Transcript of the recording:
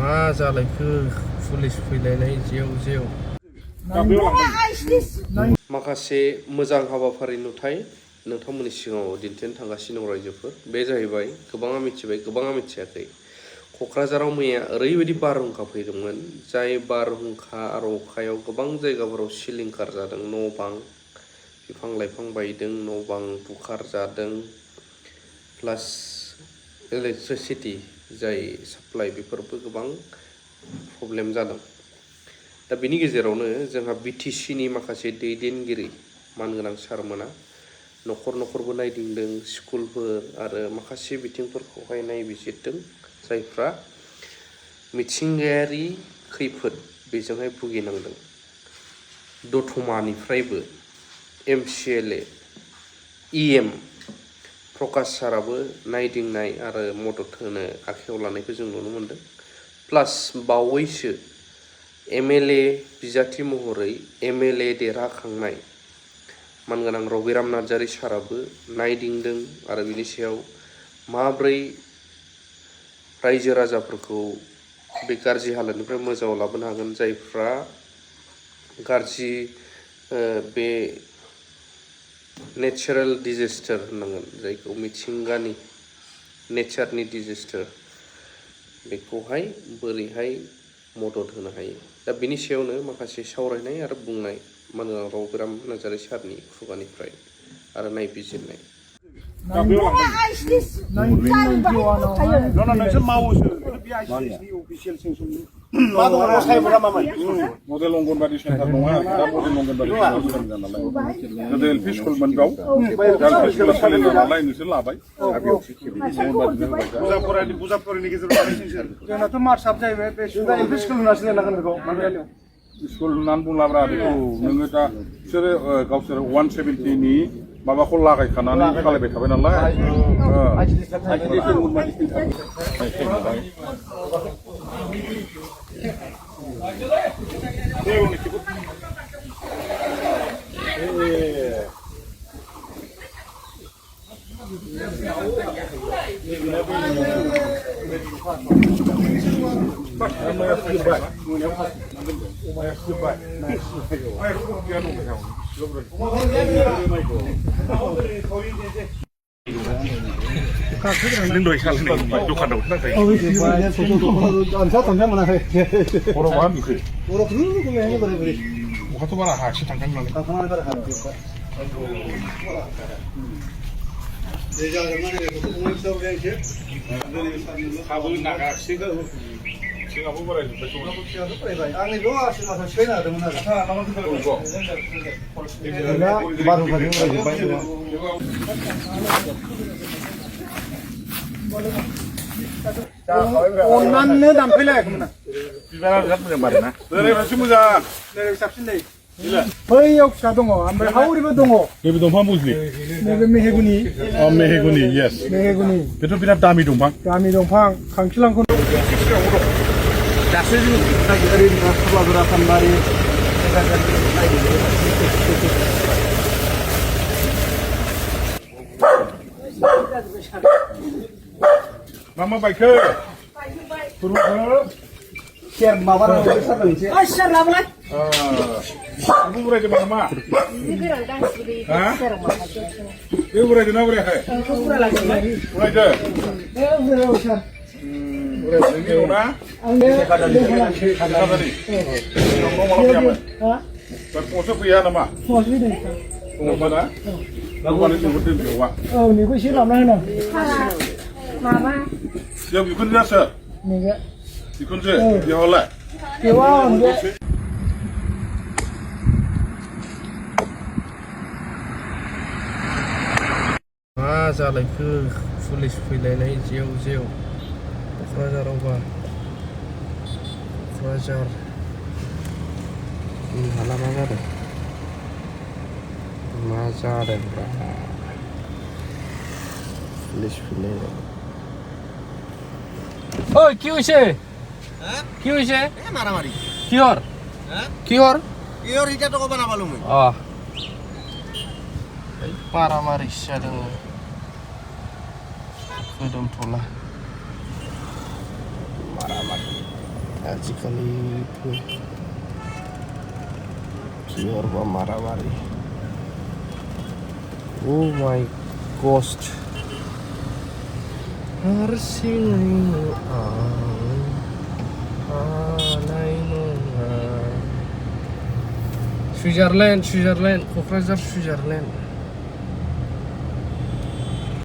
मा जालायखो पुलिस फैलायनाय जेव जेव माखासे मोजां हाबाफारि नुथाय नोंथांमोननि सिगाङाव दिन्थिनो थांगासिनो दं रायजोफोर। बे जाहैबाय गोबाङा मिथिबाय गोबाङा मिथियाखै। क'क्राझाराव मैया ओरैबायदि बारहुंखा फैदोंमोन जाय बारहुंखा आरो अखायाव गोबां जायगाफोराव सिलिंखार जादों। न' बां बिफां लाइफां बायदों, न' बां बुखार जादों, प्लास इलेक्ट्रिसिटि जाय साप्लाइ बेफोरबो गोबां प्रब्लेम जादों। दा बिनि गेजेरावनो जोंहा BTCनि माखासे दैदेनगिरि मानगोनां सारमोना न'खर न'खरबो नायदिंदों, स्कुलफोर आरो माखासे बिथिंफोरखौहाय नायबिजिरदों जायफ्रा मिथिंगायारि खैफोद बेजोंहाय भुगिनांदों। दतमानिफ्रायबो MCLA EM प्रकाश साराबो नायदिंनाय आरो मदद होनो आखायाव लानायखौ जों नुनो मोनदों। प्लास बावैसो MLA बिजाथि महरै MLA देरहाखांनाय मानगोनां रबिराम नार्जारि साराबो नायदिंदों आरो बिनि सायाव माब्रै रायजो राजाफोरखौ बे गाज्रि हालोदनिफ्राय मोजाङाव लाबोनो हागोन, जायफ्रा गाज्रि बे नेचारेल डिजेस्टार होननांगोन जायखौ मिथिंगानि नेचारनि डिजेस्टार, बेखौहाय बोरैहाय मदद होनो हायो। दा बिनि सायावनो माखासे सावरायनाय आरो बुंनाय मानगोनां रबिराम नार्जारि सारनि खुगानिफ्राय आरो नायबिजिरनाय। मडेल अंगनबादि सेन्टार नङा, दा मडेल अंगनबादि सेन्टार सोलोंगोन नालाय गोदो LP स्कुलमोन बेयाव, LP स्कुला सोलिला नालाय नोंसोर लाबाय दा बेयाव बुजा फरायनायनि गेजेराव जोंनाथ' मार्चआप जाहैबाय बे LP स्कुल होनना सिनायनांगोन बेखौ स्कुल होननानै बुंलाब्रा बेखौ नोङो दा बिसोरो गावसोर 170नि माबाखौ लागायखानानै खालायबाय थाबाय नालाय अन्नानै दानफैलायाखैमोन बिबारा बिराद मोजां बारोना ओरैबायदि मोजां ओरै साबसिन जायो। बैयाव फिसा दङ ओमफ्राय हावरिबो दङ। नैबे दंफां बुजलि नैबे मेहेगुनि मेहेगुनि येस मेहेगुनि बेथ' बिराद दामि दंफां खांखिलांखौ दासो जों ओरैनो खाबागोरा फानबारि मा बायखो सेर माबा सेर लाबोलाय आंबो बुरायदों नामा बे बुरायदों ना बुरायाखै बुरायदों पस्टआव फैया नामा दङबा ना लाबोनानै लिंहरदों बेयावहा नैखौ एसे लाबोना होनां माबा जों बिखुनजो जासो बिखुनजो बेवहालाय मा जालायखो पुलिस फैलायनाय जेव जेव क'क्राझारावबा क'क्राझार हाला मा जादों पुलिस फैलायनाय। ओइ কি হইছে কি হইছে এ মারামারি কিহৰ কিহৰ এটা তো কবা না পালো মই এই মারামারি সাদং কোদম थला मारामारि आजिखालि किहर बा मारामारि Oh my gosh हारसिङैनो आं हानाय नङा सुइजारलेण्ड क'क्राझार सुइजारलेण्ड